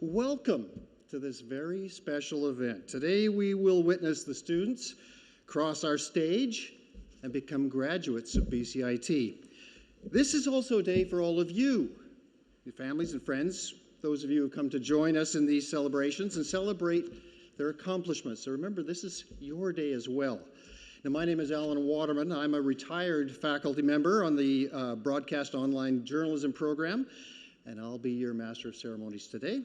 Welcome to this very special event. Today we will witness the students cross our stage and become graduates of BCIT. This is also a day for all of you, your families and friends, those of you who come to join us in these celebrations and celebrate their accomplishments. So remember, this is your day as well. Now, my name is Alan Waterman. I'm a retired faculty member on the Broadcast Online Journalism program, and I'll be your Master of Ceremonies today.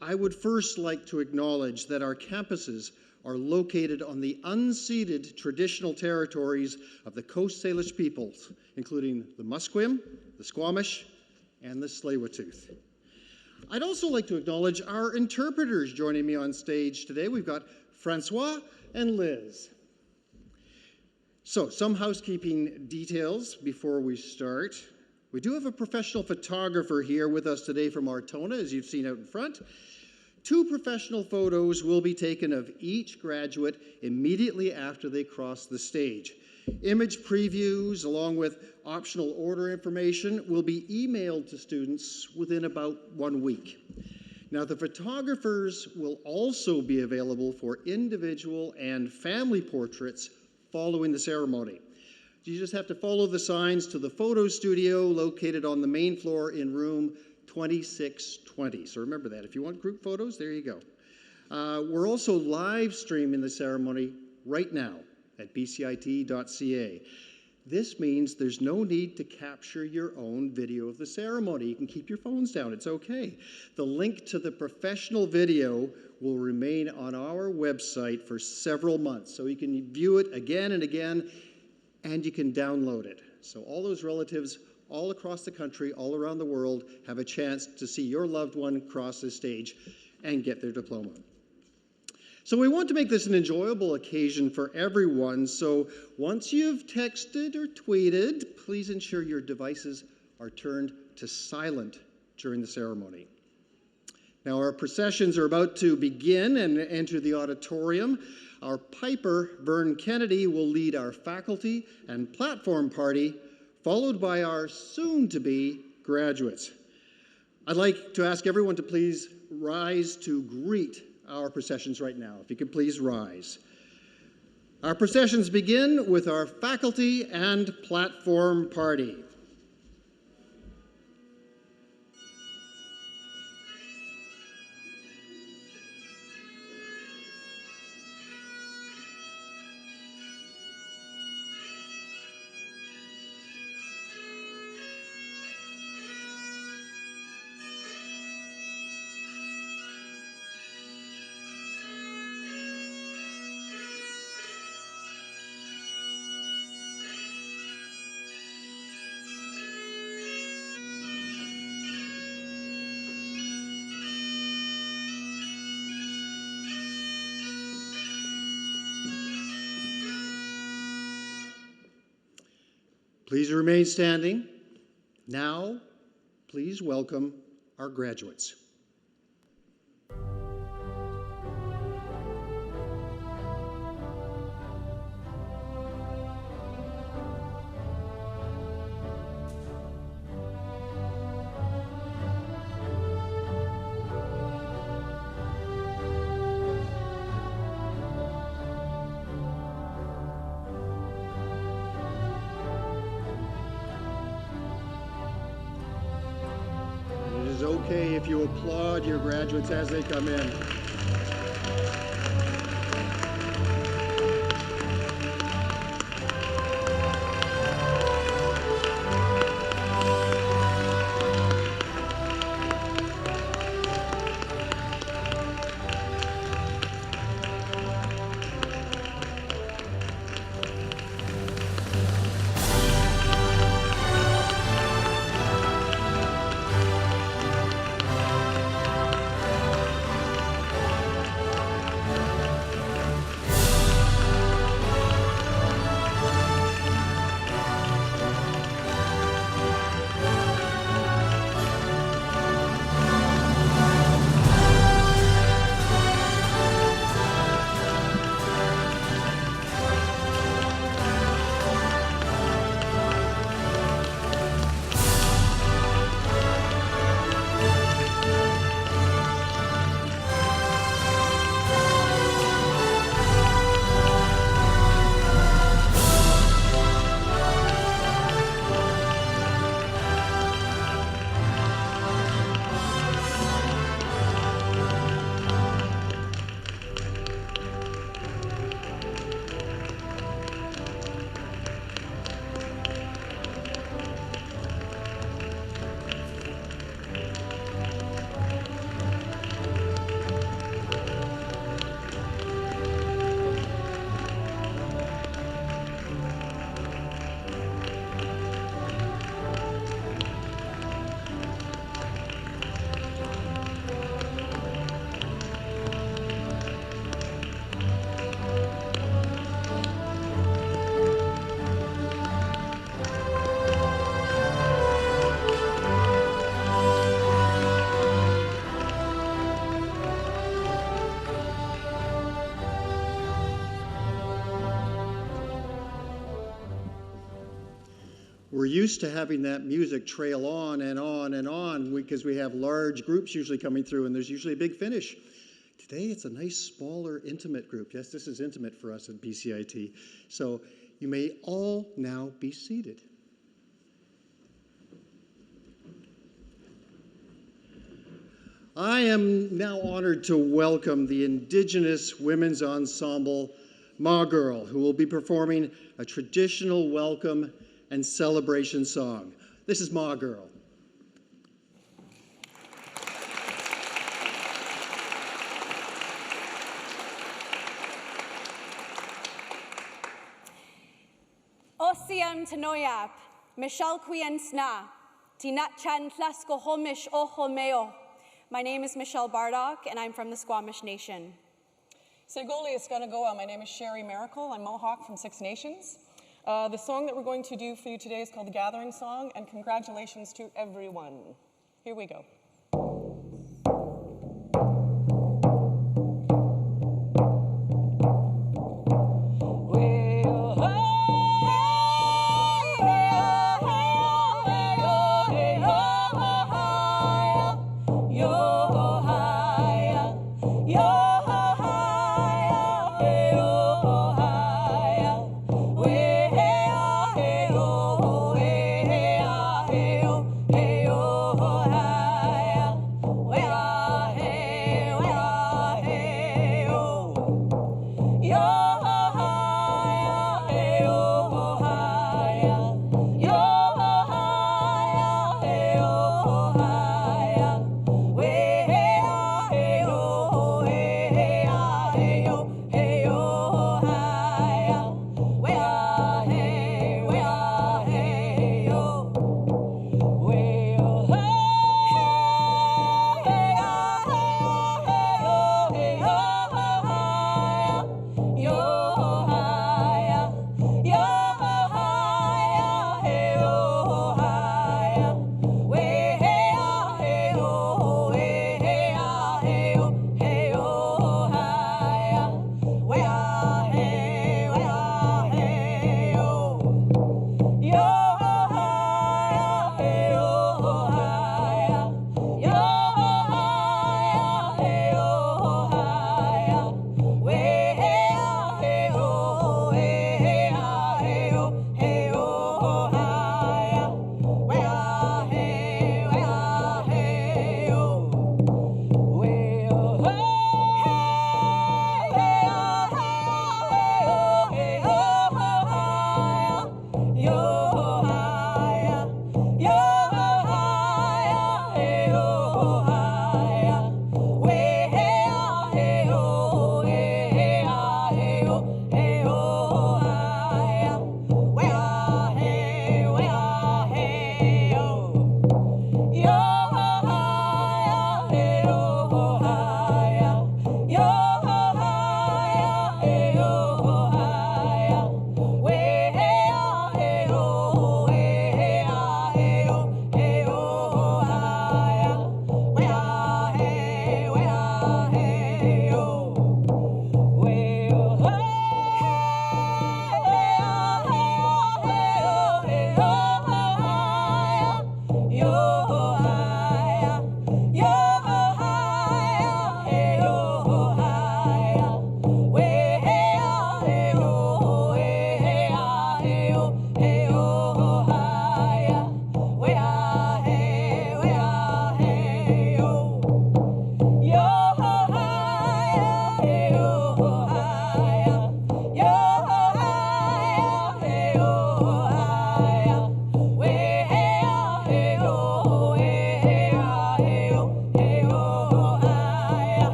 I would first like to acknowledge that our campuses are located on the unceded traditional territories of the Coast Salish peoples, including the Musqueam, the Squamish, and the Tsleil-Waututh. I'd also like to acknowledge our interpreters joining me on stage today. We've got Francois and Liz. So, some housekeeping details before we start. We do have a professional photographer here with us today from Artona, as you've seen out in front. 2 professional photos will be taken of each graduate immediately after they cross the stage. Image previews, along with optional order information, will be emailed to students within about 1 week. Now, the photographers will also be available for individual and family portraits following the ceremony. You just have to follow the signs to the photo studio located on the main floor in room 2620. So remember that. If you want group photos, there you go. We're also live streaming the ceremony right now at bcit.ca. This means there's no need to capture your own video of the ceremony. You can keep your phones down. It's okay. The link to the professional video will remain on our website for several months, so you can view it again and again, and you can download it. So all those relatives all across the country, all around the world, have a chance to see your loved one cross the stage and get their diploma. So we want to make this an enjoyable occasion for everyone, so once you've texted or tweeted, please ensure your devices are turned to silent during the ceremony. Now, our processions are about to begin and enter the auditorium. Our piper, Vern Kennedy, will lead our faculty and platform party, followed by our soon-to-be graduates. I'd like to ask everyone to please rise to greet our processions right now. If you could please rise. Our processions begin with our faculty and platform party. Please remain standing. Now, please welcome our graduates. Okay, if you applaud your graduates as they come in. We're used to having that music trail on and on and on because we have large groups usually coming through and there's usually a big finish. Today it's a nice, smaller, intimate group. Yes, this is intimate for us at BCIT. So you may all now be seated. I am now honored to welcome the Indigenous Women's Ensemble, Ma Girl, who will be performing a traditional welcome and celebration song. This is Ma Girl. Osiam Tanoyap, Michelle Quien Sna, Tinatchan Tlasko Homish Ohomeo. My name is Michelle Bardock, and I'm from the Squamish Nation. Segoli Iskanagoa. My name is Sherry Miracle. I'm Mohawk from Six Nations. The song that we're going to do for you today is called The Gathering Song, and congratulations to everyone. Here we go.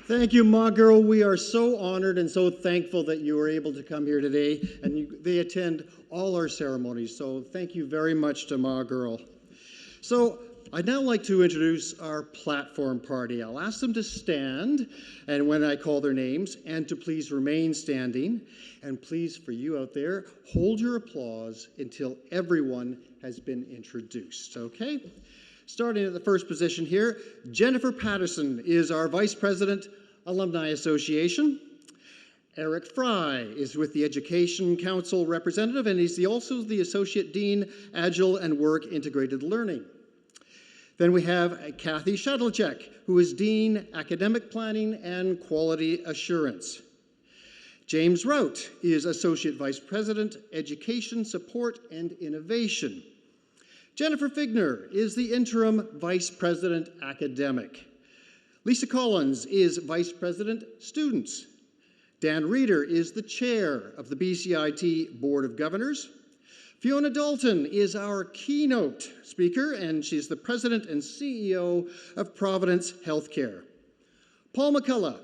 Thank you, Ma Girl. We are so honored and so thankful that you were able to come here today, and they attend all our ceremonies. So thank you very much to Ma Girl. So I'd now like to introduce our platform party. I'll ask them to stand, and when I call their names, and to please remain standing. And please, for you out there, hold your applause until everyone has been introduced, okay? Starting at the first position here, Jennifer Patterson is our Vice President, Alumni Association. Eric Fry is with the Education Council representative, and he's also the Associate Dean, Agile and Work Integrated Learning. Then we have Kathy Shuttlechek, who is Dean, Academic Planning and Quality Assurance. James Rout is Associate Vice President, Education Support and Innovation. Jennifer Figner is the Interim Vice President, Academic. Lisa Collins is Vice President, Students. Dan Reeder is the Chair of the BCIT Board of Governors. Fiona Dalton is our keynote speaker, and she's the President and CEO of Providence Healthcare. Paul McCullough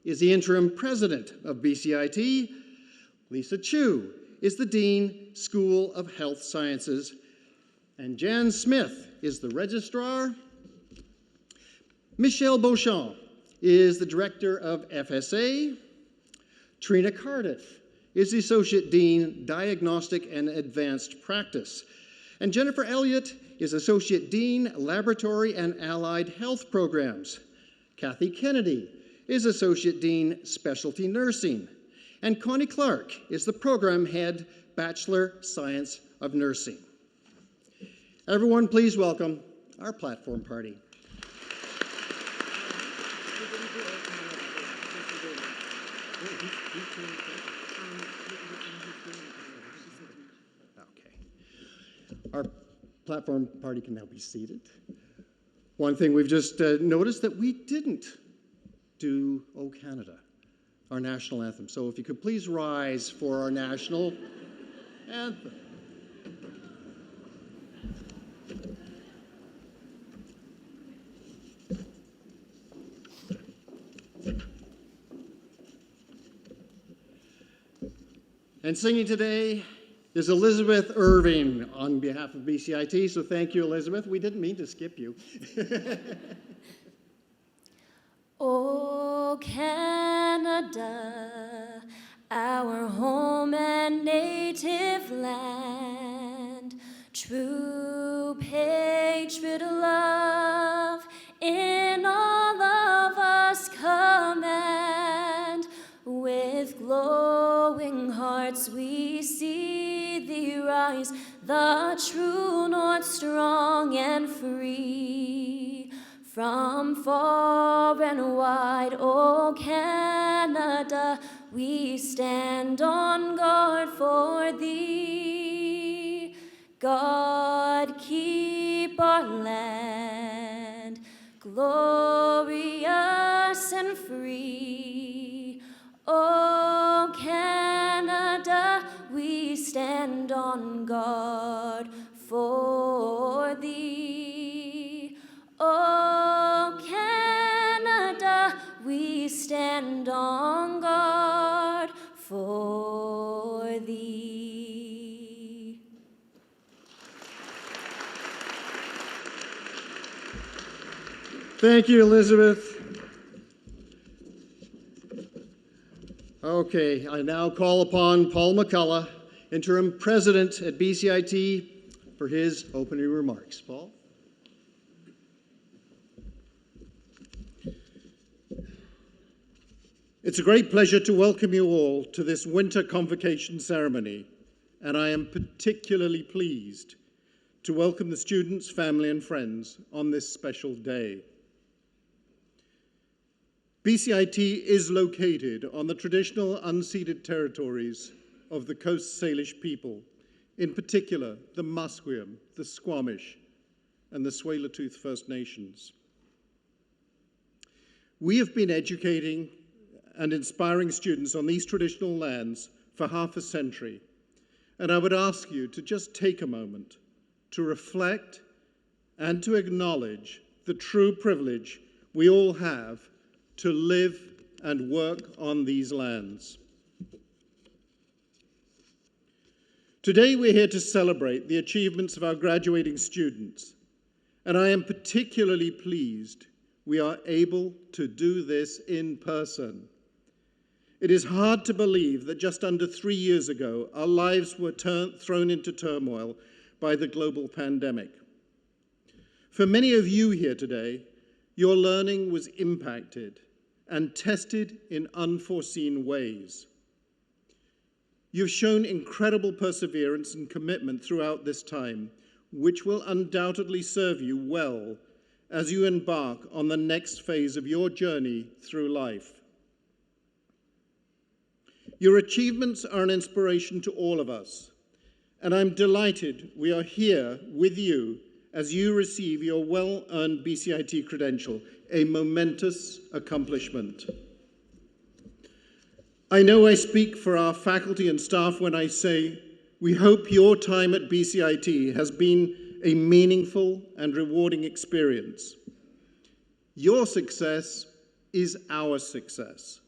is the Interim President of BCIT. Lisa Chu is the Dean, School of Health Sciences. And Jan Smith is the Registrar. Michelle Beauchamp is the Director of FSA. Trina Cardiff is the Associate Dean, Diagnostic and Advanced Practice. And Jennifer Elliott is Associate Dean, Laboratory and Allied Health Programs. Kathy Kennedy is Associate Dean, Specialty Nursing. And Connie Clark is the Program Head, Bachelor Science of Nursing. Everyone, please welcome our platform party. Our platform party can now be seated. One thing we've just noticed that we didn't do O Canada, our national anthem. So if you could please rise for our national anthem. And singing today is Elizabeth Irving on behalf of BCIT, so thank you, Elizabeth. We didn't mean to skip you. O Canada, our home and native land, true patriot love in all of us command. With glowing hearts we see thee rise, the true north strong and free. From far and wide, O Canada, we stand on guard for thee. God keep our land glorious and free. O Canada, we stand on guard for thee. O Canada, we stand on guard for thee. Thank you, Elizabeth. Okay, I now call upon Paul McCullough, Interim President at BCIT, for his opening remarks. Paul? It's a great pleasure to welcome you all to this winter convocation ceremony, and I am particularly pleased to welcome the students, family, and friends on this special day. BCIT is located on the traditional unceded territories of the Coast Salish people, in particular the Musqueam, the Squamish, and the Tsleil-Waututh First Nations. We have been educating and inspiring students on these traditional lands for half a century, and I would ask you to just take a moment to reflect and to acknowledge the true privilege we all have to live and work on these lands. Today we're here to celebrate the achievements of our graduating students And I am particularly pleased we are able to do this in person. It is hard to believe that just under 3 years ago, our lives were thrown into turmoil by the global pandemic. For many of you here today, your learning was impacted and tested in unforeseen ways. You've shown incredible perseverance and commitment throughout this time, which will undoubtedly serve you well as you embark on the next phase of your journey through life. Your achievements are an inspiration to all of us, and I'm delighted we are here with you as you receive your well-earned BCIT credential, a momentous accomplishment. I know I speak for our faculty and staff when I say we hope your time at BCIT has been a meaningful and rewarding experience. Your success is our success.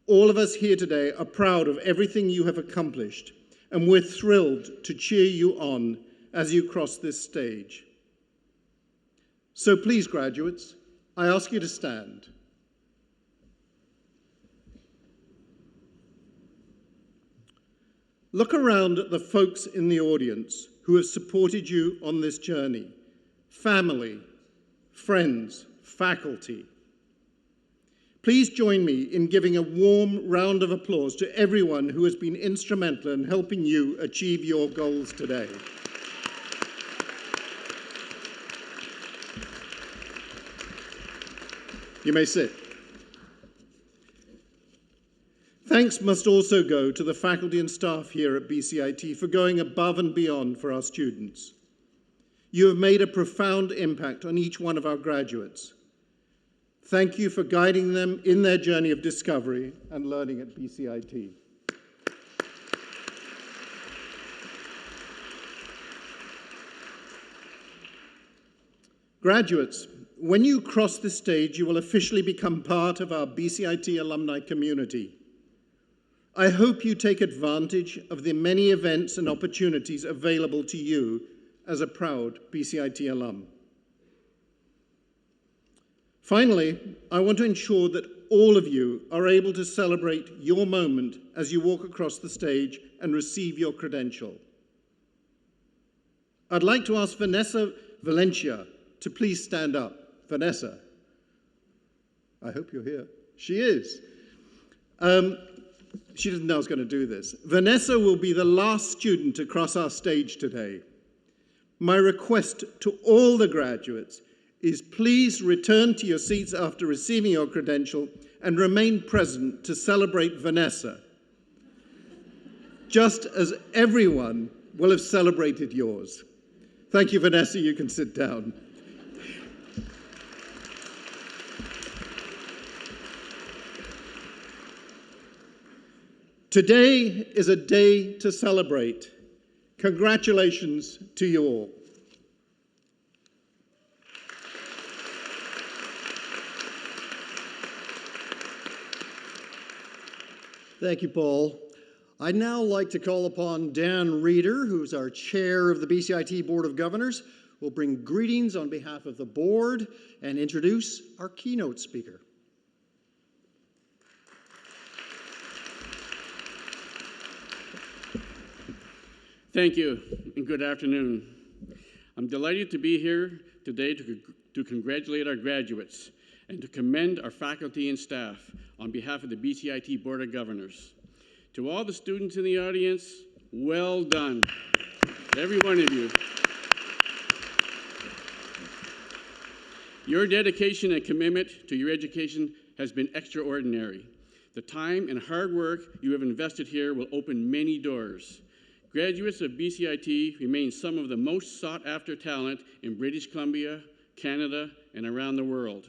All of us here today are proud of everything you have accomplished, and we're thrilled to cheer you on as you cross this stage. So please, graduates, I ask you to stand. Look around at the folks in the audience who have supported you on this journey: family, friends, faculty. Please join me in giving a warm round of applause to everyone who has been instrumental in helping you achieve your goals today. You may sit. Thanks must also go to the faculty and staff here at BCIT for going above and beyond for our students. You have made a profound impact on each one of our graduates. Thank you for guiding them in their journey of discovery and learning at BCIT. Graduates, when you cross this stage, you will officially become part of our BCIT alumni community. I hope you take advantage of the many events and opportunities available to you as a proud BCIT alum. Finally, I want to ensure that all of you are able to celebrate your moment as you walk across the stage and receive your credential. I'd like to ask Vanessa Valencia to please stand up. Vanessa, I hope you're here. She is. She didn't know I was going to do this. Vanessa will be the last student to cross our stage today. My request to all the graduates is please return to your seats after receiving your credential and remain present to celebrate Vanessa, just as everyone will have celebrated yours. Thank you, Vanessa. You can sit down. Today is a day to celebrate. Congratulations to you all. Thank you, Paul. I'd now like to call upon Dan Reeder, who's our chair of the BCIT Board of Governors, who will bring greetings on behalf of the board and introduce our keynote speaker. Thank you, and good afternoon. I'm delighted to be here today to congratulate our graduates and to commend our faculty and staff on behalf of the BCIT Board of Governors. To all the students in the audience, well done, every one of you. Your dedication and commitment to your education has been extraordinary. The time and hard work you have invested here will open many doors. Graduates of BCIT remain some of the most sought-after talent in British Columbia, Canada, and around the world.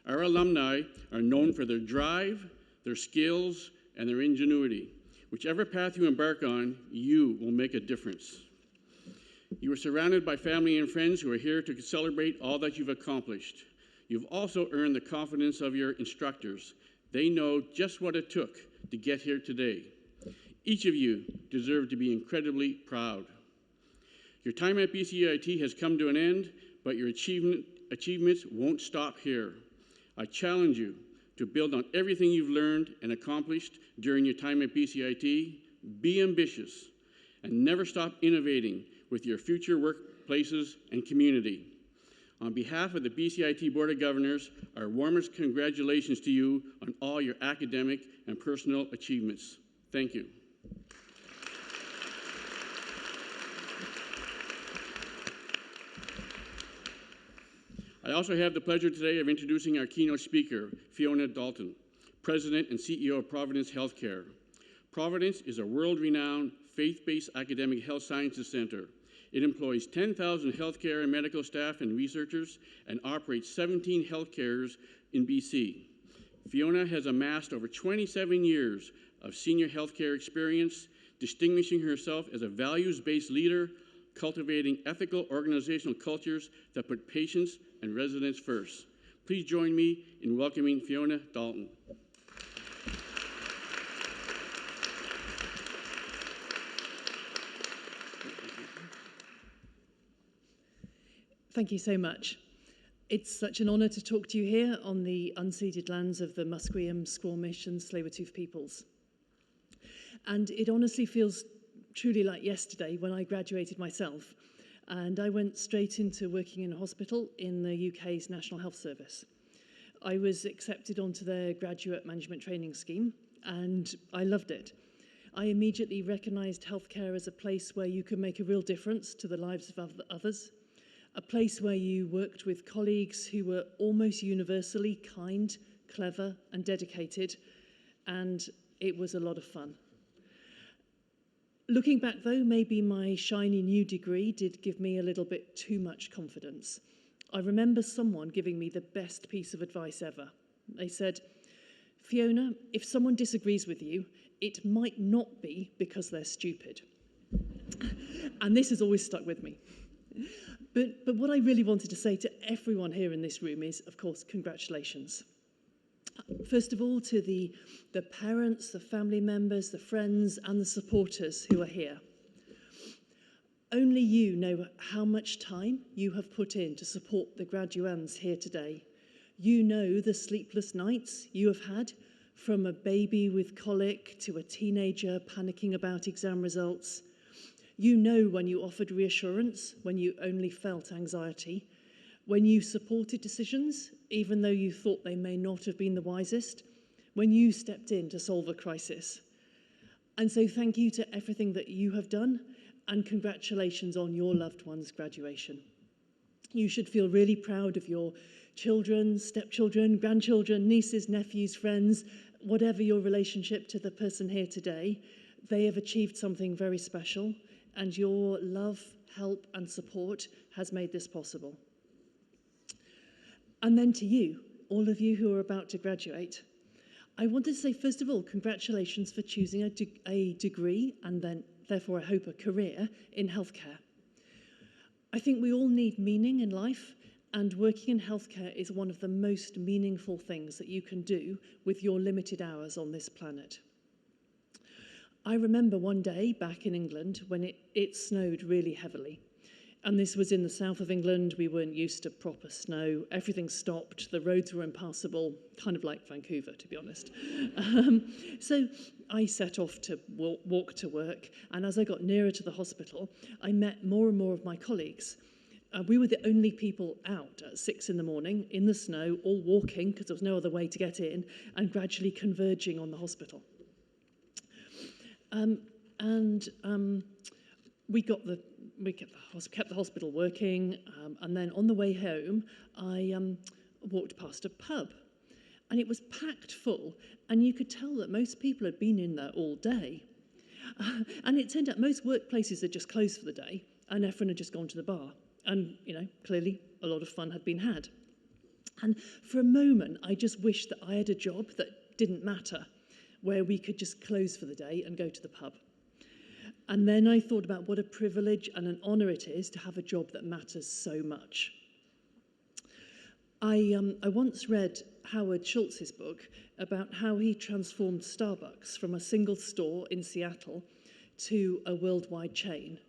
Our alumni are known for their drive, their skills, and their ingenuity. Whichever path you embark on, you will make a difference. You are surrounded by family and friends who are here to celebrate all that you've accomplished. You've also earned the confidence of your instructors. They know just what it took to get here today. Each of you deserve to be incredibly proud. Your time at BCIT has come to an end, but your achievements won't stop here. I challenge you to build on everything you've learned and accomplished during your time at BCIT. Be ambitious and never stop innovating with your future workplaces and community. On behalf of the BCIT Board of Governors, our warmest congratulations to you on all your academic and personal achievements. Thank you. I also have the pleasure today of introducing our keynote speaker, Fiona Dalton, President and CEO of Providence Healthcare. Providence is a world-renowned, faith-based academic health sciences center. It employs 10,000 healthcare and medical staff and researchers and operates 17 healthcares in BC. Fiona has amassed over 27 years of senior healthcare experience, distinguishing herself as a values-based leader, cultivating ethical organizational cultures that put patients and residents first. Please join me in welcoming Fiona Dalton. Thank you so much. It's such an honour to talk to you here on the unceded lands of the Musqueam, Squamish and Tsleil-Waututh peoples. And it honestly feels truly like yesterday when I graduated myself, and I went straight into working in a hospital in the UK's National Health Service. I was accepted onto their graduate management training scheme, and I loved it. I immediately recognised healthcare as a place where you could make a real difference to the lives of others, a place where you worked with colleagues who were almost universally kind, clever and dedicated, and it was a lot of fun. Looking back though, maybe my shiny new degree did give me a little bit too much confidence. I remember someone giving me the best piece of advice ever. They said, "Fiona, if someone disagrees with you, it might not be because they're stupid." And this has always stuck with me. But what I really wanted to say to everyone here in this room is, of course, congratulations. First of all, to the parents, the family members, the friends, and the supporters who are here. Only you know how much time you have put in to support the graduands here today. You know the sleepless nights you have had, from a baby with colic to a teenager panicking about exam results. You know when you offered reassurance, when you only felt anxiety, when you supported decisions, even though you thought they may not have been the wisest, when you stepped in to solve a crisis. And so thank you to everything that you have done, and congratulations on your loved one's graduation. You should feel really proud of your children, stepchildren, grandchildren, nieces, nephews, friends, whatever your relationship to the person here today. They have achieved something very special, and your love, help, and support has made this possible. And then to you, all of you who are about to graduate, I wanted to say, first of all, congratulations for choosing a degree and then, therefore, I hope, a career in healthcare. I think we all need meaning in life, and working in healthcare is one of the most meaningful things that you can do with your limited hours on this planet. I remember one day back in England when it snowed really heavily. And this was in the south of England. We weren't used to proper snow. Everything stopped. The roads were impassable, kind of like Vancouver, to be honest. So I set off to walk to work. And as I got nearer to the hospital, I met more and more of my colleagues. We were the only people out at 6 in the morning in the snow, all walking because there was no other way to get in, and gradually converging on the hospital. We kept the hospital working, and then on the way home, I walked past a pub, and it was packed full, and you could tell that most people had been in there all day. And it turned out most workplaces had just closed for the day, and everyone had just gone to the bar, and clearly a lot of fun had been had. And for a moment, I just wished that I had a job that didn't matter, where we could just close for the day and go to the pub. And then I thought about what a privilege and an honour it is to have a job that matters so much. I once read Howard Schultz's book about how he transformed Starbucks from a single store in Seattle to a worldwide chain.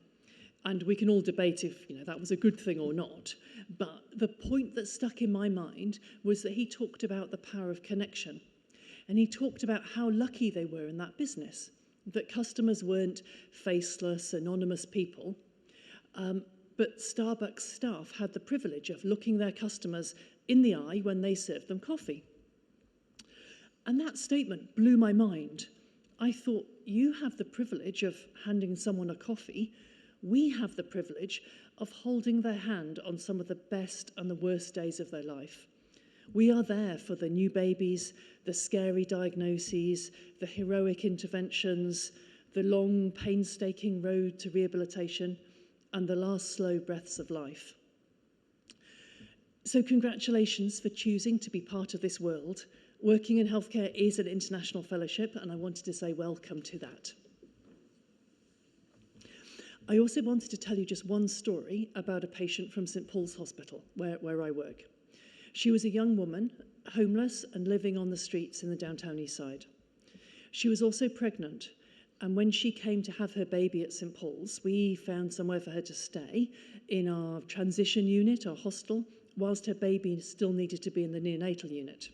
And we can all debate if that was a good thing or not. But the point that stuck in my mind was that he talked about the power of connection. And he talked about how lucky they were in that business, that customers weren't faceless, anonymous people, but Starbucks staff had the privilege of looking their customers in the eye when they served them coffee. And that statement blew my mind. I thought, you have the privilege of handing someone a coffee. We have the privilege of holding their hand on some of the best and the worst days of their life. We are there for the new babies, the scary diagnoses, the heroic interventions, the long, painstaking road to rehabilitation, and the last slow breaths of life. So congratulations for choosing to be part of this world. Working in healthcare is an international fellowship, and I wanted to say welcome to that. I also wanted to tell you just one story about a patient from St. Paul's Hospital, where I work. She was a young woman, homeless and living on the streets in the downtown east side. She was also pregnant, and when she came to have her baby at St. Paul's, we found somewhere for her to stay in our transition unit, our hostel, whilst her baby still needed to be in the neonatal unit.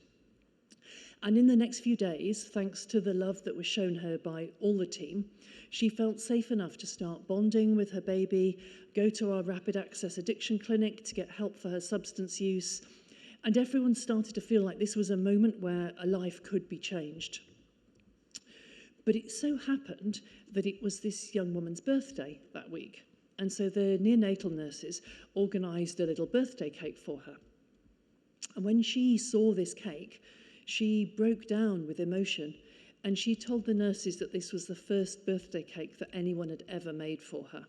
And in the next few days, thanks to the love that was shown her by all the team, she felt safe enough to start bonding with her baby, go to our rapid access addiction clinic to get help for her substance use, and everyone started to feel like this was a moment where a life could be changed. But it so happened that it was this young woman's birthday that week, and so the neonatal nurses organised a little birthday cake for her. And when she saw this cake, she broke down with emotion, and she told the nurses that this was the first birthday cake that anyone had ever made for her.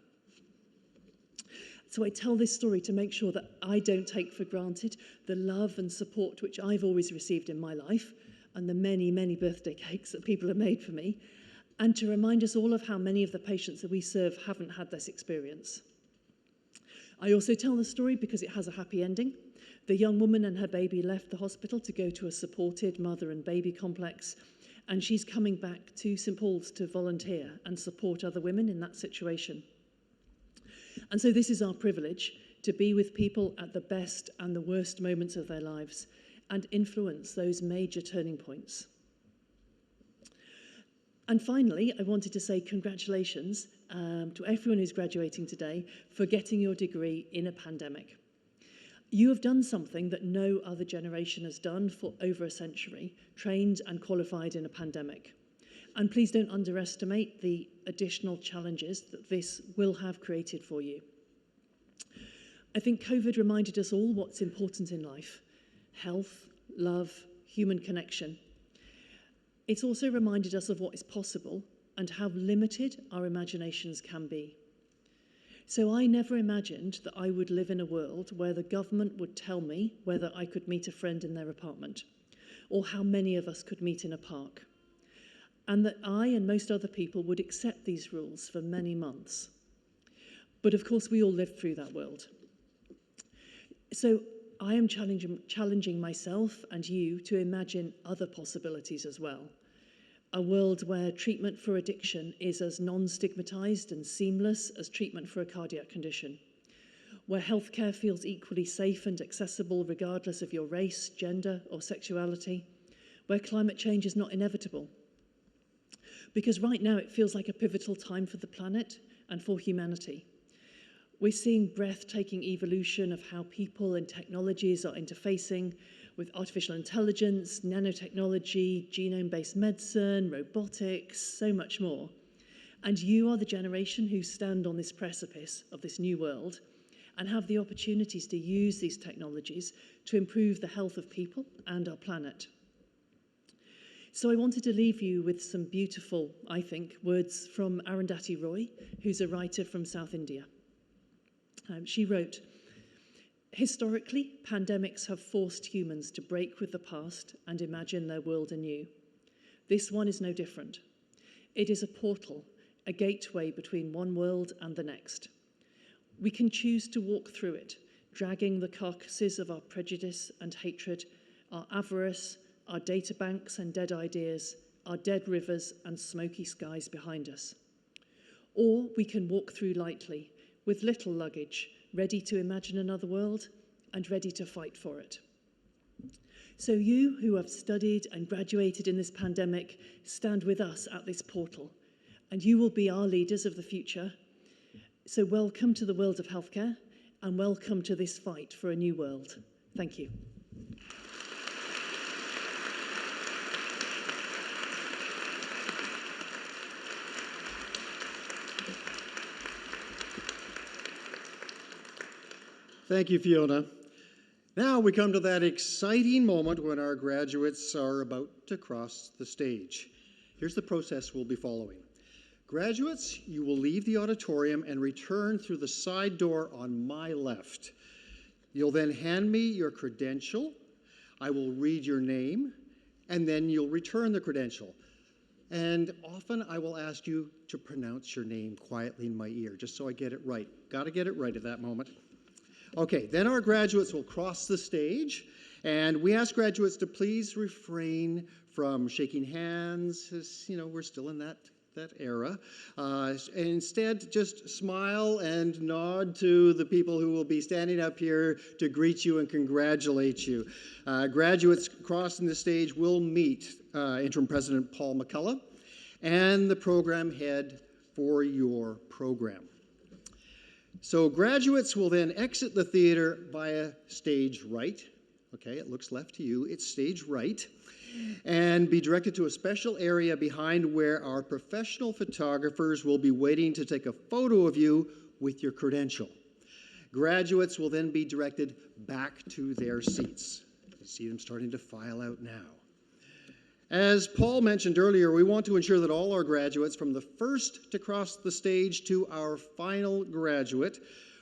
So I tell this story to make sure that I don't take for granted the love and support which I've always received in my life, and the many, many birthday cakes that people have made for me, and to remind us all of how many of the patients that we serve haven't had this experience. I also tell the story because it has a happy ending. The young woman and her baby left the hospital to go to a supported mother and baby complex, and she's coming back to St. Paul's to volunteer and support other women in that situation. And so this is our privilege, to be with people at the best and the worst moments of their lives and influence those major turning points. And finally, I wanted to say congratulations to everyone who's graduating today for getting your degree in a pandemic. You have done something that no other generation has done for over a century, trained and qualified in a pandemic. And please don't underestimate the additional challenges that this will have created for you. I think COVID reminded us all what's important in life: health, love, human connection. It's also reminded us of what is possible and how limited our imaginations can be. So I never imagined that I would live in a world where the government would tell me whether I could meet a friend in their apartment, or how many of us could meet in a park, and that I and most other people would accept these rules for many months. But of course, we all lived through that world. So I am challenging myself and you to imagine other possibilities as well. A world where treatment for addiction is as non-stigmatized and seamless as treatment for a cardiac condition. Where healthcare feels equally safe and accessible regardless of your race, gender, or sexuality. Where climate change is not inevitable. Because right now it feels like a pivotal time for the planet and for humanity. We're seeing breathtaking evolution of how people and technologies are interfacing with artificial intelligence, nanotechnology, genome-based medicine, robotics, so much more. And you are the generation who stand on this precipice of this new world and have the opportunities to use these technologies to improve the health of people and our planet. So I wanted to leave you with some beautiful, I think, words from Arundhati Roy, who's a writer from South India. She wrote, "Historically, pandemics have forced humans to break with the past and imagine their world anew. This one is no different. It is a portal, a gateway between one world and the next. We can choose to walk through it, dragging the carcasses of our prejudice and hatred, our avarice, our databanks and dead ideas, our dead rivers and smoky skies behind us. Or we can walk through lightly, with little luggage, ready to imagine another world and ready to fight for it. So you who have studied and graduated in this pandemic, stand with us at this portal, and you will be our leaders of the future. So welcome to the world of healthcare, and welcome to this fight for a new world. Thank you. Thank you, Fiona. Now we come to that exciting moment when our graduates are about to cross the stage. Here's the process we'll be following. Graduates, you will leave the auditorium and return through the side door on my left. You'll then hand me your credential. I will read your name, and then you'll return the credential. And often I will ask you to pronounce your name quietly in my ear, just so I get it right. Got to get it right at that moment. Okay, then our graduates will cross the stage, and we ask graduates to please refrain from shaking hands, as you know, we're still in that era. And instead, just smile and nod to the people who will be standing up here to greet you and congratulate you. Graduates crossing the stage will meet Interim President Paul McCullough and the program head for your program. So graduates will then exit the theater via stage right. Okay, it looks left to you. It's stage right. And be directed to a special area behind where our professional photographers will be waiting to take a photo of you with your credential. Graduates will then be directed back to their seats. You see them starting to file out now. As Paul mentioned earlier, we want to ensure that all our graduates, from the first to cross the stage to our final graduate,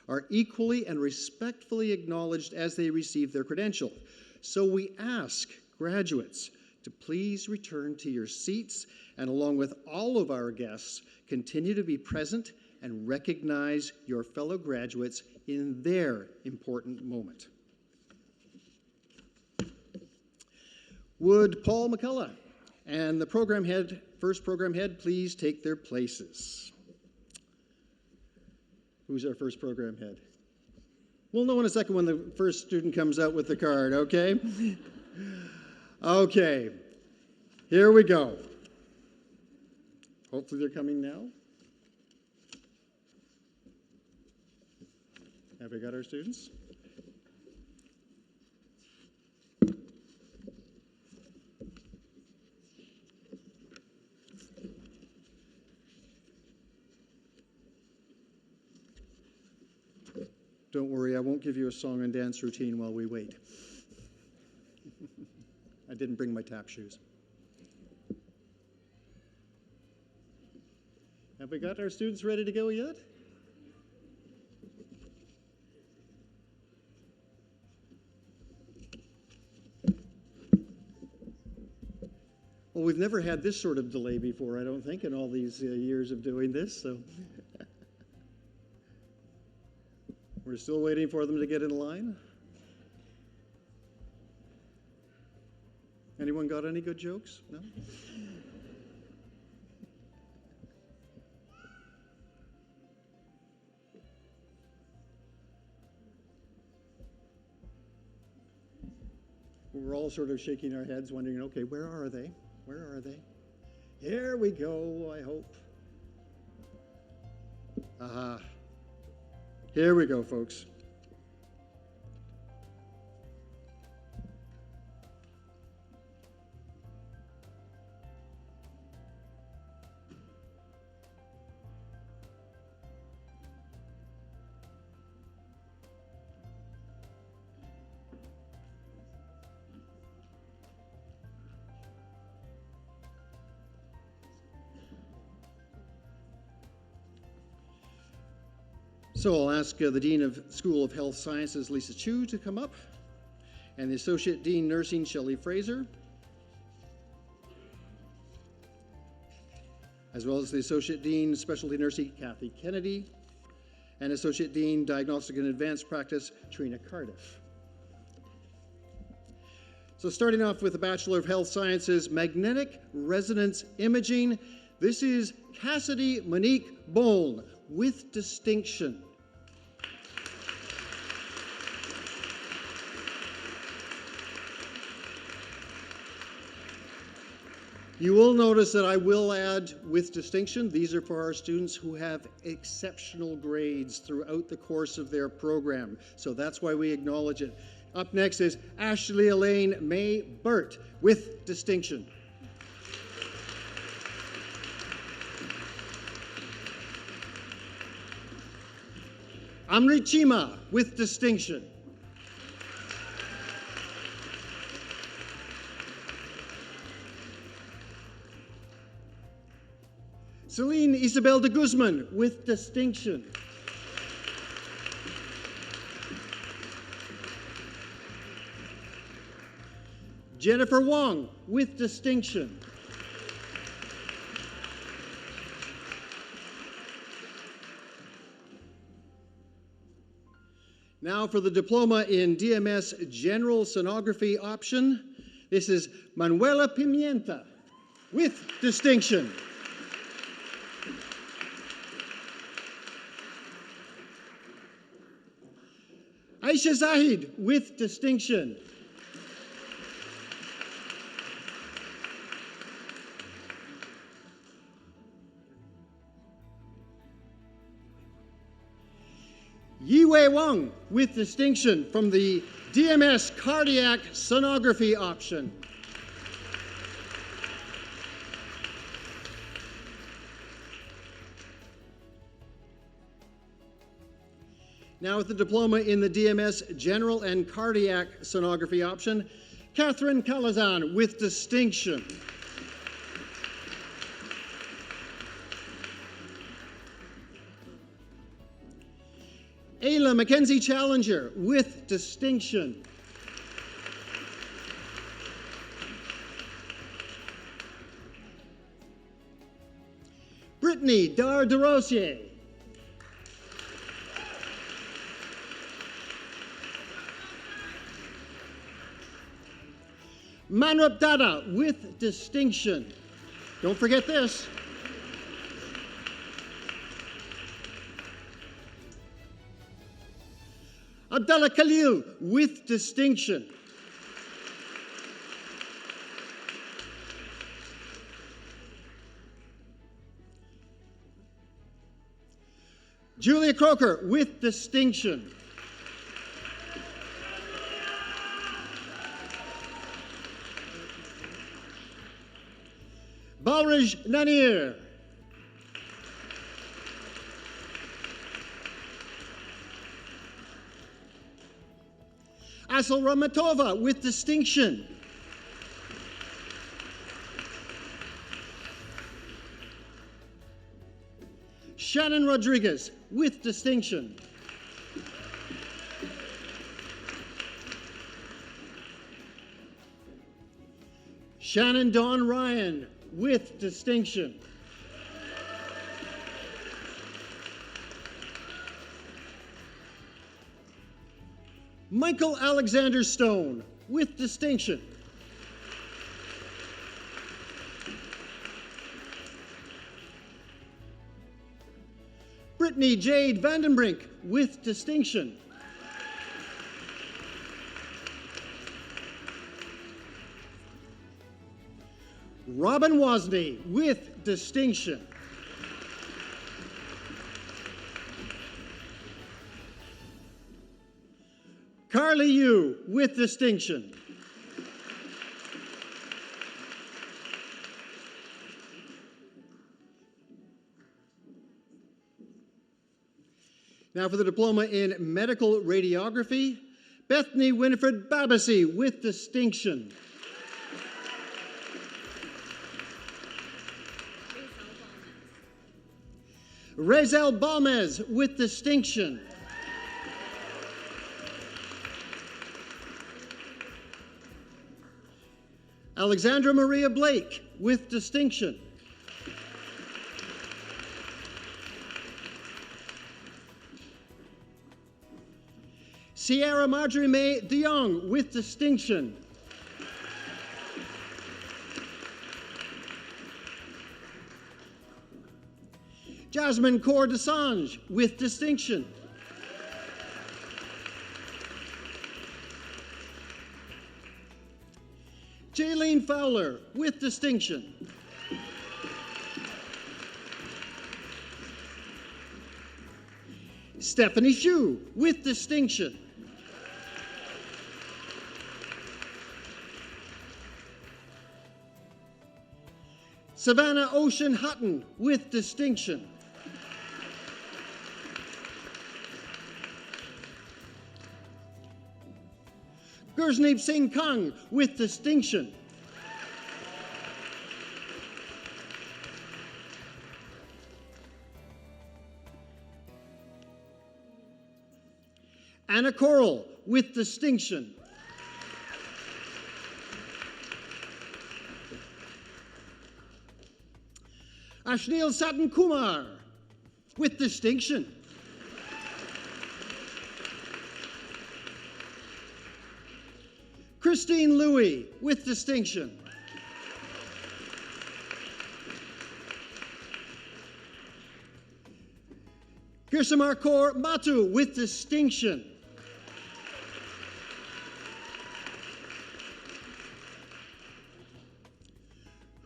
are equally and respectfully acknowledged as they receive their credential. So we ask graduates to please return to your seats, and along with all of our guests, continue to be present and recognize your fellow graduates in their important moment. Would Paul McCullough and the program head, first program head, please take their places? Who's our first program head? We'll know in a second when the first student comes out with the card, okay? Okay, here we go. Hopefully they're coming now. Have we got our students? Don't worry, I won't give you a song and dance routine while we wait. I didn't bring my tap shoes. Have we got our students ready to go yet? Well, we've never had this sort of delay before, I don't think, in all these years of doing this, so. We're still waiting for them to get in line. Anyone got any good jokes? No? We're all sort of shaking our heads, wondering, okay, where are they? Where are they? Here we go, I hope. Aha. Here we go, folks. So I'll ask the Dean of School of Health Sciences, Lisa Chu, to come up, and the Associate Dean Nursing, Shelley Fraser, as well as the Associate Dean Specialty Nursing, Kathy Kennedy, and Associate Dean Diagnostic and Advanced Practice, Trina Cardiff. So starting off with the Bachelor of Health Sciences, Magnetic Resonance Imaging, this is Cassidy Monique Bone with distinction. You will notice that I will add with distinction. These are for our students who have exceptional grades throughout the course of their program. So that's why we acknowledge it. Up next is Ashley Elaine May Burt with distinction. Amrit Chima with distinction. Celine Isabel de Guzman with distinction. Jennifer Wong with distinction. Now for the diploma in DMS General Sonography option, this is Manuela Pimienta with distinction. Aisha Zahid with distinction. Yiwei Wang with distinction from the DMS Cardiac Sonography option. Now with the diploma in the DMS General and Cardiac Sonography option, Catherine Calazan with distinction. Ayla Mackenzie Challenger with distinction. Brittany Dar DeRosier. Manrup Dada with distinction. Don't forget this. Abdallah Khalil with distinction. Julia Croker with distinction. Balraj Nanir. Asel Ramatova with distinction. Shannon Rodriguez with distinction. Shannon Dawn Ryan with distinction. Michael Alexander Stone with distinction. Brittany Jade Vandenbrink with distinction. Robin Wozni with distinction. Carly Yu with distinction. Now for the diploma in medical radiography, Bethany Winifred Babasy with distinction. Rezel Balmez with distinction. Alexandra Maria Blake with distinction. Sierra Marjorie May DeYoung with distinction. Jasmine Kaur Desange with distinction. Jaylene Fowler, with distinction. Stephanie Hsu, with distinction. Savannah Ocean Hutton, with distinction. Gursneep Singh Kang, with distinction. Anna Coral, with distinction. Ashnil Satan Kumar, with distinction. Christine Louie, with distinction. Kirsamar Kaur Matu, with distinction.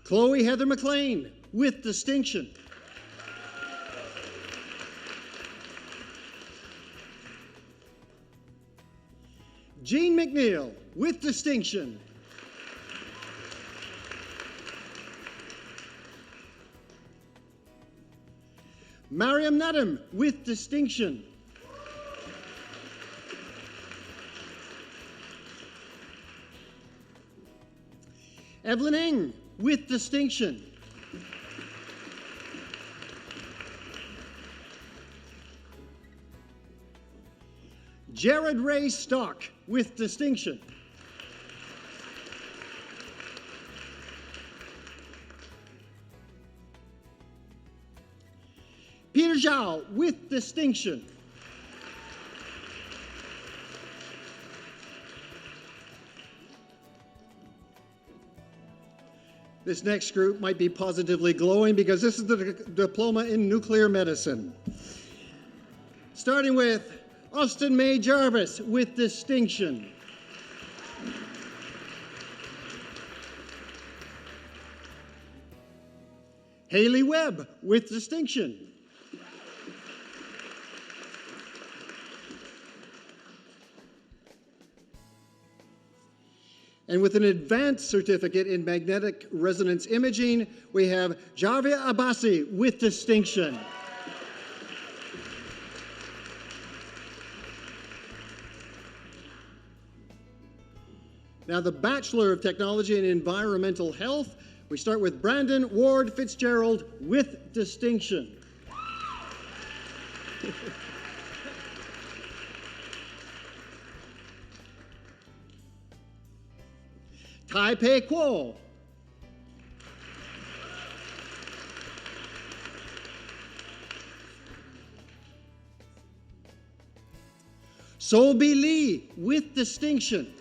Chloe Heather McLean, with distinction. Jean McNeil, with distinction. Mariam Nadim, with distinction. Evelyn Eng, with distinction. Jared Ray Stock, with distinction. Peter Zhao, with distinction. This next group might be positively glowing because this is the diploma in nuclear medicine. Starting with Austin May Jarvis, with distinction. Haley Webb, with distinction. And with an advanced certificate in magnetic resonance imaging, we have Javia Abbasi, with distinction. Now, the Bachelor of Technology in Environmental Health, we start with Brandon Ward Fitzgerald, with distinction. Taipei Kuo. Solbi Lee, with distinction.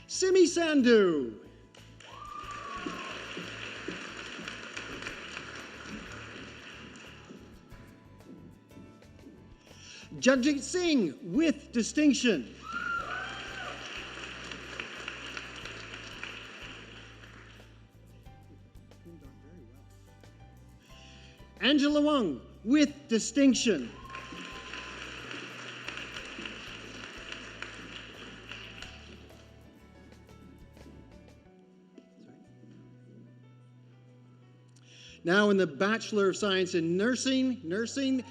Simi Sandhu. Jagjit Singh, with distinction. Angela Wang, with distinction. Now in the Bachelor of Science in Nursing,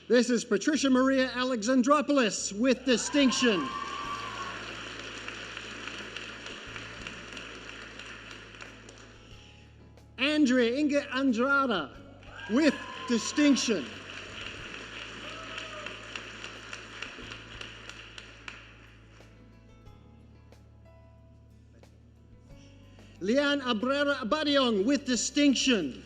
this is Patricia Maria Alexandropoulos, with distinction. Andrea Inge Andrada, with distinction. Lian Abrera Abadiong, with distinction.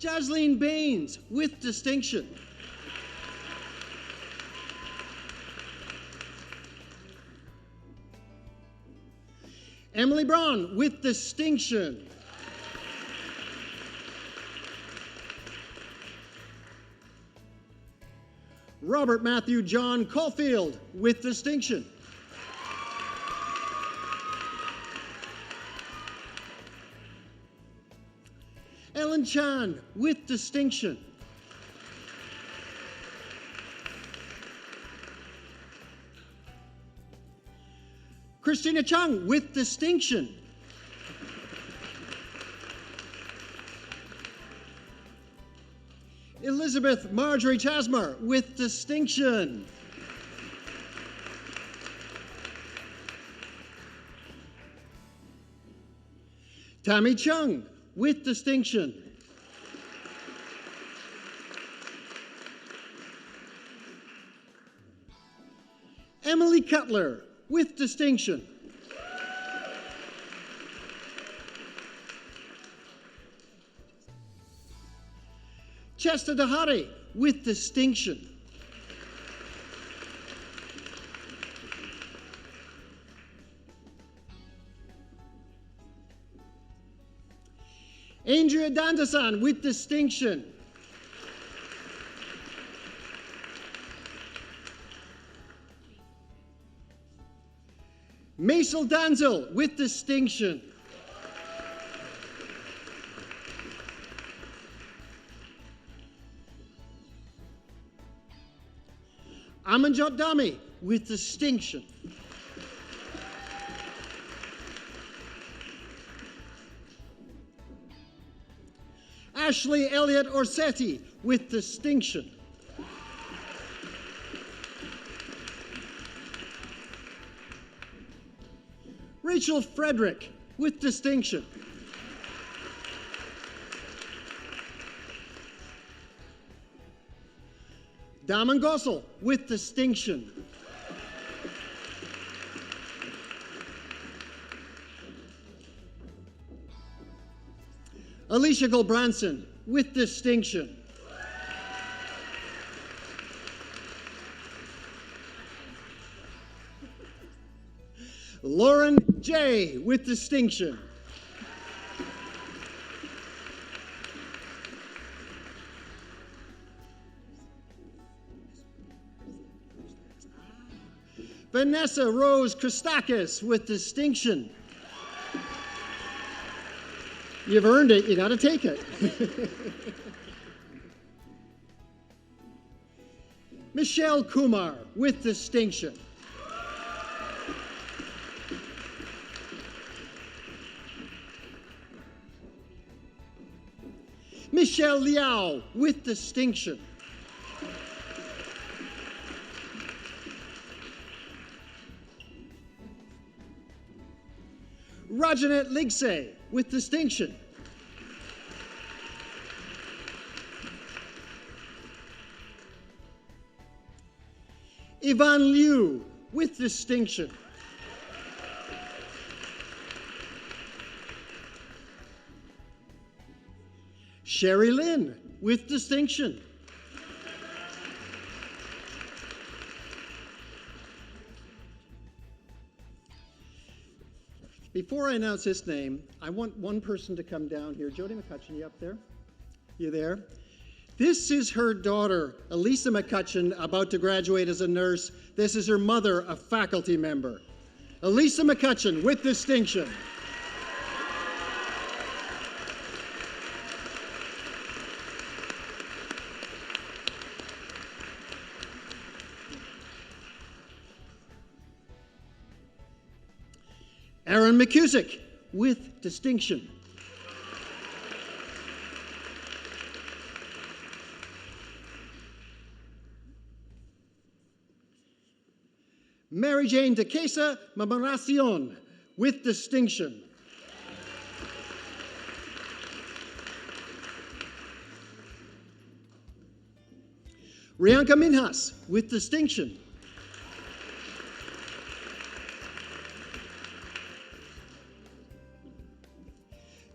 Jasleen Baines, with distinction. Emily Braun with distinction. Robert Matthew John Caulfield with distinction. Ellen Chan with distinction. Christina Chung with distinction. Elizabeth Marjorie Chasmer with distinction. Tammy Chung with distinction. Emily Cutler with distinction. Chester Dahari with distinction. Andrea Dandasan with distinction. Maisel Danzel with distinction. Amanjot Dami with distinction. Ashley Elliott Orsetti with distinction. Rachel Frederick with distinction. Daman Gossel with distinction. Alicia Gulbranson with distinction. Lauren J. with distinction. Vanessa Rose Christakis with distinction. You've earned it, you gotta take it. Michelle Kumar with distinction. Michelle Liao with distinction. Rajanet Ligse with distinction. Yvonne Liu with distinction. Sherry Lynn with distinction. Before I announce his name, I want one person to come down here. Jody McCutcheon, you up there? You there? This is her daughter, Elisa McCutcheon, about to graduate as a nurse. This is her mother, a faculty member. Elisa McCutcheon with distinction. Aaron McCusick with distinction. Mary Jane de Quesa Mamaracion with distinction. Rianka Minhas with distinction.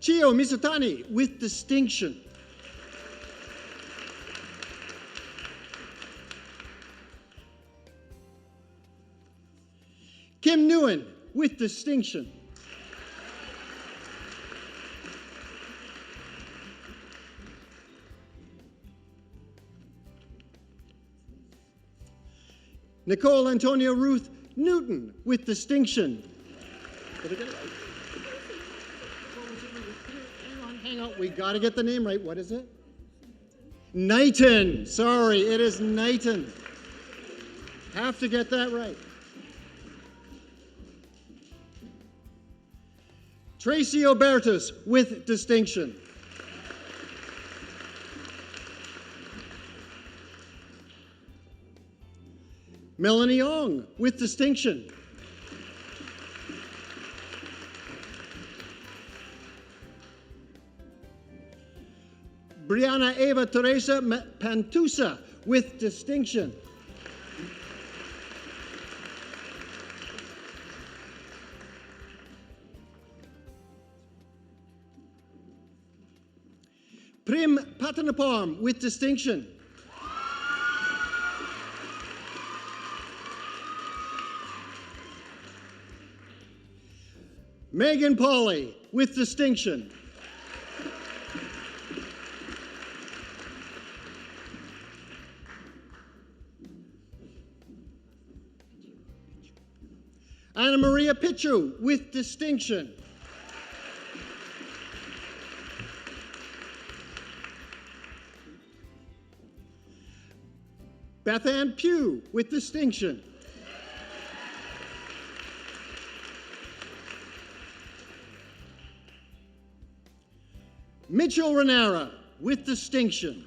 Chio Mizutani with distinction. Kim Nguyen with distinction. Nicole Antonia Ruth Newton with distinction. Did I get it right? Hang on, we got to get the name right. What is it? Knighton. Sorry, it is Knighton. Have to get that right. Tracy Obertus with distinction. Melanie Ong with distinction. Brianna Eva Teresa Pantusa with distinction. Prim Patanaparm with distinction. Megan Pauley with distinction. Anna Maria Pichu with distinction. Beth Ann Pugh with distinction. Mitchell Renara with distinction.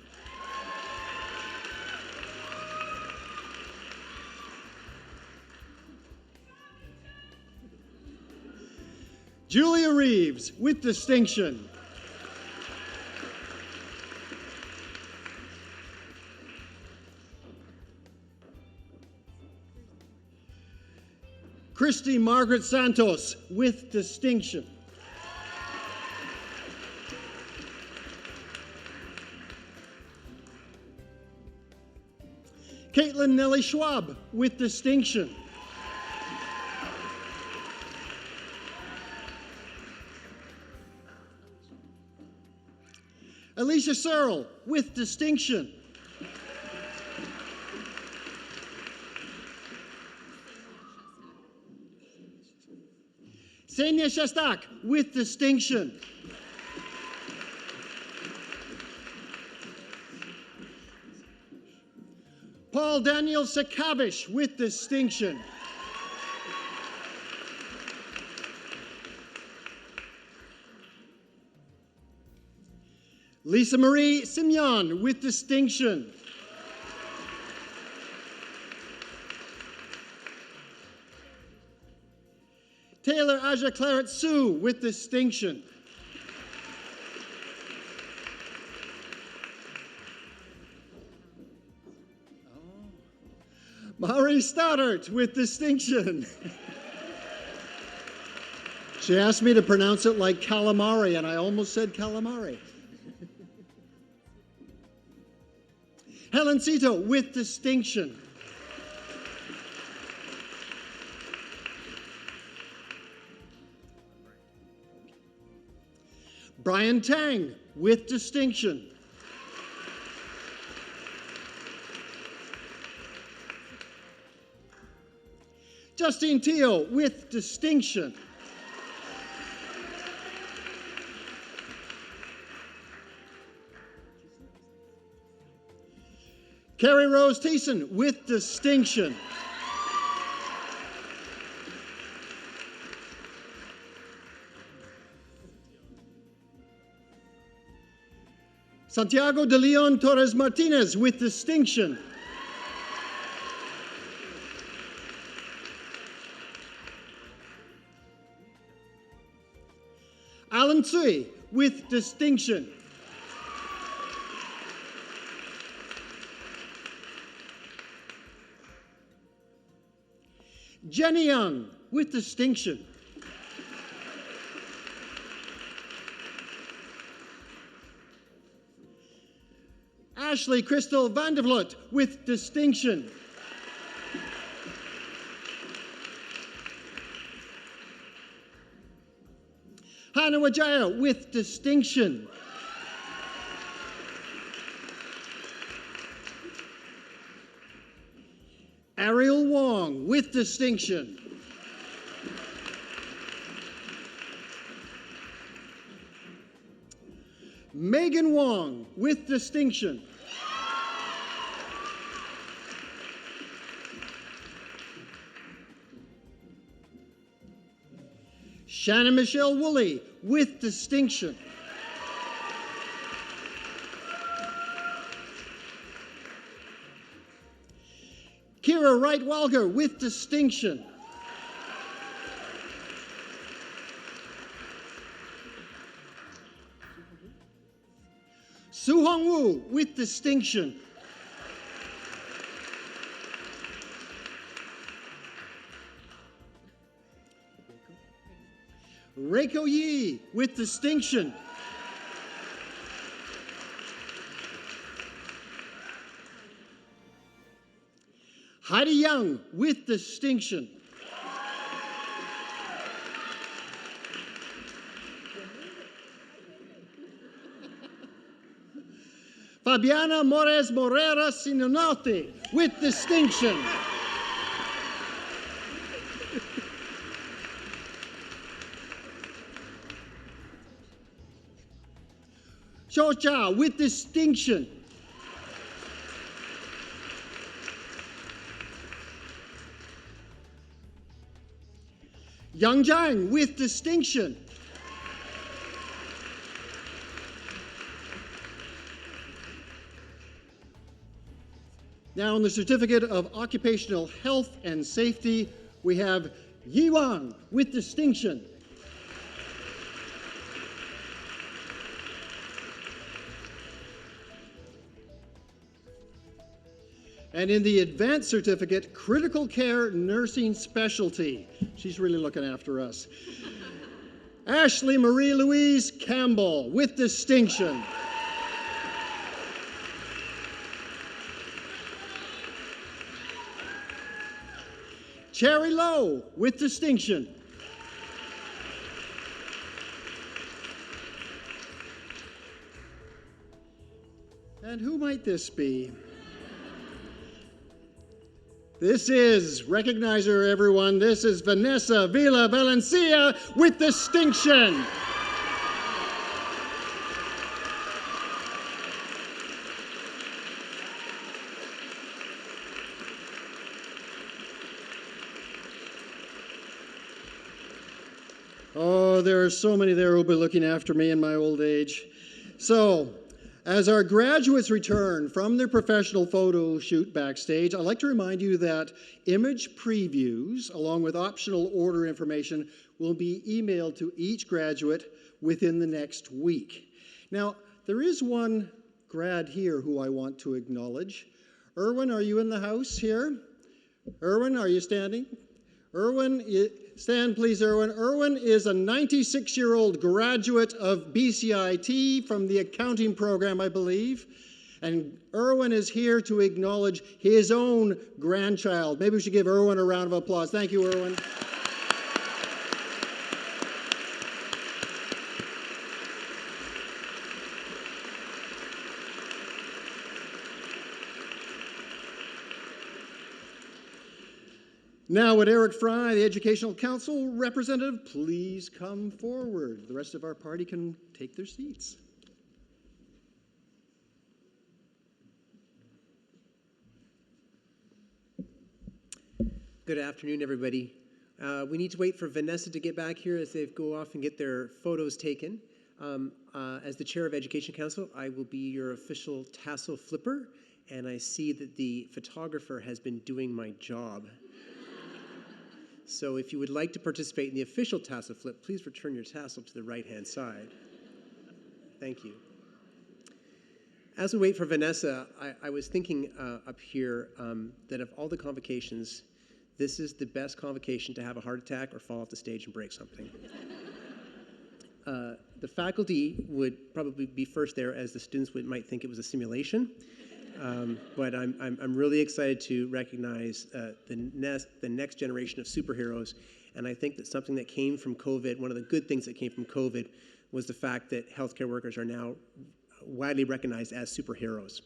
Julia Reeves with distinction. Christy Margaret Santos with distinction. Caitlin Nellie Schwab with distinction. Alicia Searle with distinction. Senya Shestak with distinction. Paul Daniel Sakavish with distinction. Lisa Marie Simeon with distinction. Taylor Aja Claret Sue with distinction. Mari Stoddart with distinction. She asked me to pronounce it like calamari, and I almost said calamari. Helen Cito with distinction. Brian Tang with distinction. Justine Teo with distinction. Carrie Rose Thiessen with distinction. Santiago de Leon Torres Martinez with distinction. Alan Tsui with distinction. Jenny Young with distinction. Ashley Crystal Vandervloot with distinction. Hannah Wajaya with distinction. Ariel Wong with distinction. Megan Wong with distinction. Shannon Michelle Woolley with distinction. Kira Wright-Walger with distinction. Su Hong Woo with distinction. Reiko Yi with distinction. Heidi Young with distinction. Fabiana Mores Morera Sinonote with distinction. Chocha with distinction. Yang Jiang with distinction. Now on the Certificate of Occupational Health and Safety, we have Yi Wang with distinction. And in the Advanced Certificate, Critical Care Nursing Specialty, she's really looking after us. Ashley Marie Louise Campbell with distinction. Cherry Lowe with distinction. And who might this be? This is, recognize her everyone, this is Vanessa Villa Valencia with distinction. Oh, there are so many there who will be looking after me in my old age. So, as our graduates return from their professional photo shoot backstage, I'd like to remind you that image previews, along with optional order information, will be emailed to each graduate within the next week. Now, there is one grad here who I want to acknowledge. Erwin, are you in the house here? Erwin, are you standing? Erwin, stand please, Erwin. Erwin is a 96-year-old graduate of BCIT from the accounting program, I believe. And Erwin is here to acknowledge his own grandchild. Maybe we should give Erwin a round of applause. Thank you, Erwin. Now, would Eric Fry, the Educational Council representative, please come forward? The rest of our party can take their seats. Good afternoon, everybody. We need to wait for Vanessa to get back here as they go off and get their photos taken. As the chair of Education Council, I will be your official tassel flipper, and I see that the photographer has been doing my job. So if you would like to participate in the official tassel flip, please return your tassel to the right-hand side. Thank you. As we wait for Vanessa, I was thinking up here that of all the convocations, this is the best convocation to have a heart attack or fall off the stage and break something. The faculty would probably be first there, as the students might think it was a simulation. But I'm really excited to recognize the next generation of superheroes. And I think that something that came from COVID, one of the good things that came from COVID, was the fact that healthcare workers are now widely recognized as superheroes.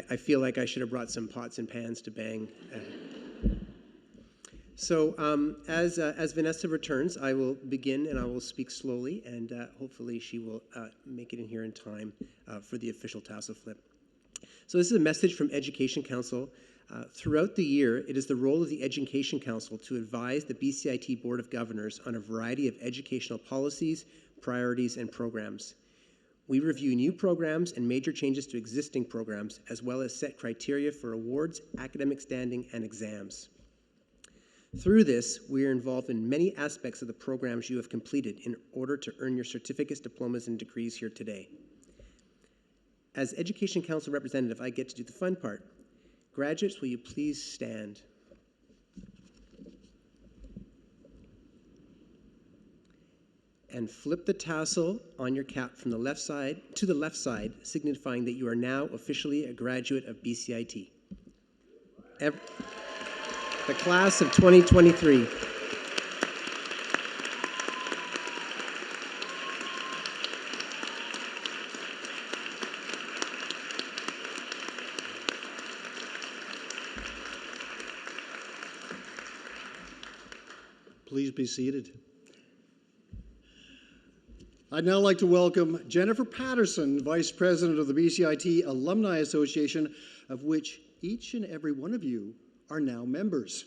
I feel like I should have brought some pots and pans to bang. As Vanessa returns, I will begin and I will speak slowly, and hopefully she will make it in here in time for the official tassel flip. So this is a message from Education Council. Throughout the year, it is the role of the Education Council to advise the BCIT Board of Governors on a variety of educational policies, priorities, and programs. We review new programs and major changes to existing programs, as well as set criteria for awards, academic standing, and exams. Through this, we are involved in many aspects of the programs you have completed in order to earn your certificates, diplomas, and degrees here today. As Education Council representative, I get to do the fun part. Graduates, will you please stand? And flip the tassel on your cap from the left side to the left side, signifying that you are now officially a graduate of BCIT. The class of 2023. Please be seated. I'd now like to welcome Jennifer Patterson, Vice President of the BCIT Alumni Association, of which each and every one of you are now members.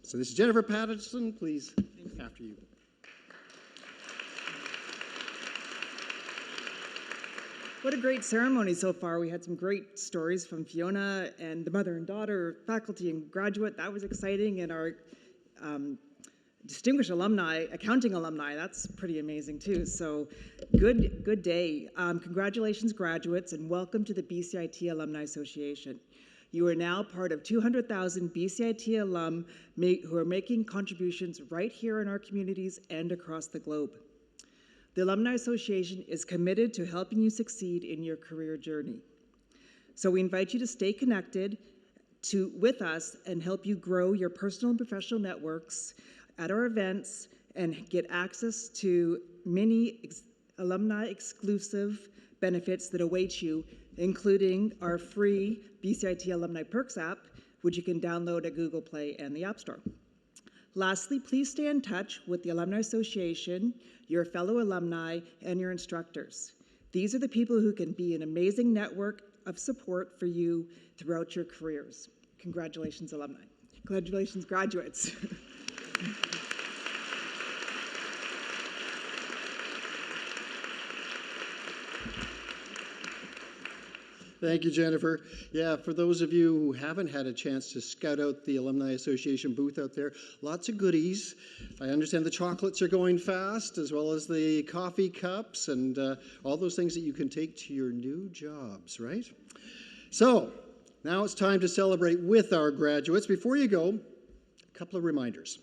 So this is Jennifer Patterson, please, after you. What a great ceremony so far. We had some great stories from Fiona and the mother and daughter, faculty and graduate. That was exciting. And our distinguished alumni, accounting alumni, that's pretty amazing too. So good day. Congratulations, graduates, and welcome to the BCIT Alumni Association. You are now part of 200,000 BCIT alum who are making contributions right here in our communities and across the globe. The Alumni Association is committed to helping you succeed in your career journey. So we invite you to stay connected with us and help you grow your personal and professional networks at our events and get access to many alumni exclusive benefits that await you, including our free BCIT Alumni Perks app, which you can download at Google Play and the App Store. Lastly, please stay in touch with the Alumni Association, your fellow alumni, and your instructors. These are the people who can be an amazing network of support for you throughout your careers. Congratulations, alumni. Congratulations, graduates. Thank you, Jennifer. Yeah, for those of you who haven't had a chance to scout out the Alumni Association booth out there, lots of goodies. I understand the chocolates are going fast, as well as the coffee cups and all those things that you can take to your new jobs, right? So, now it's time to celebrate with our graduates. Before you go, a couple of reminders.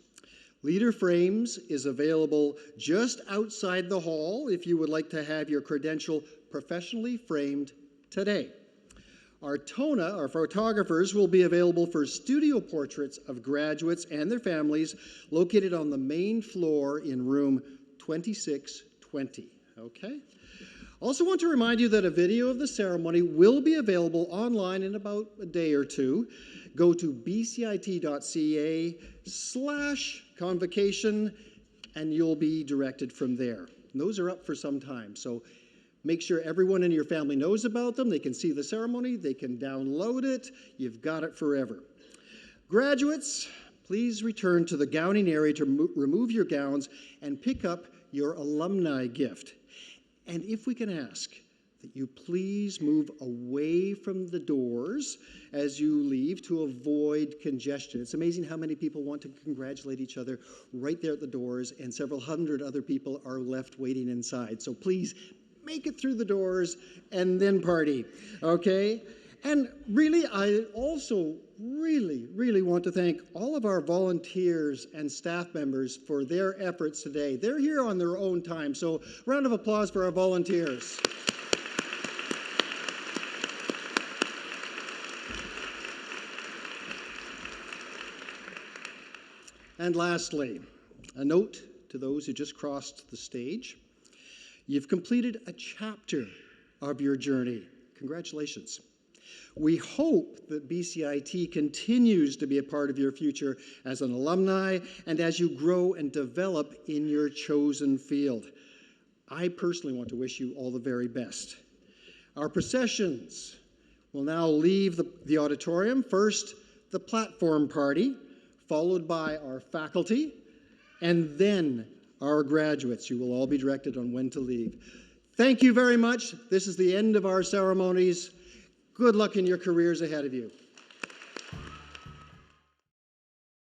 Leader Frames is available just outside the hall if you would like to have your credential professionally framed today. Our TONA, our photographers, will be available for studio portraits of graduates and their families located on the main floor in room 2620, okay? Also want to remind you that a video of the ceremony will be available online in about a day or two. Go to bcit.ca/convocation and you'll be directed from there. And those are up for some time, so make sure everyone in your family knows about them. They can see the ceremony. They can download it. You've got it forever. Graduates, please return to the gowning area to remove your gowns and pick up your alumni gift. And if we can ask that you please move away from the doors as you leave to avoid congestion. It's amazing how many people want to congratulate each other right there at the doors, and several hundred other people are left waiting inside. So please, make it through the doors and then party, okay? And really, I also really want to thank all of our volunteers and staff members for their efforts today. They're here on their own time, so round of applause for our volunteers. And lastly, a note to those who just crossed the stage. You've completed a chapter of your journey. Congratulations. We hope that BCIT continues to be a part of your future as an alumni and as you grow and develop in your chosen field. I personally want to wish you all the very best. Our processions will now leave the auditorium. First, the platform party, followed by our faculty, and then our graduates. You will all be directed on when to leave. Thank you very much. This is the end of our ceremonies. Good luck in your careers ahead of you.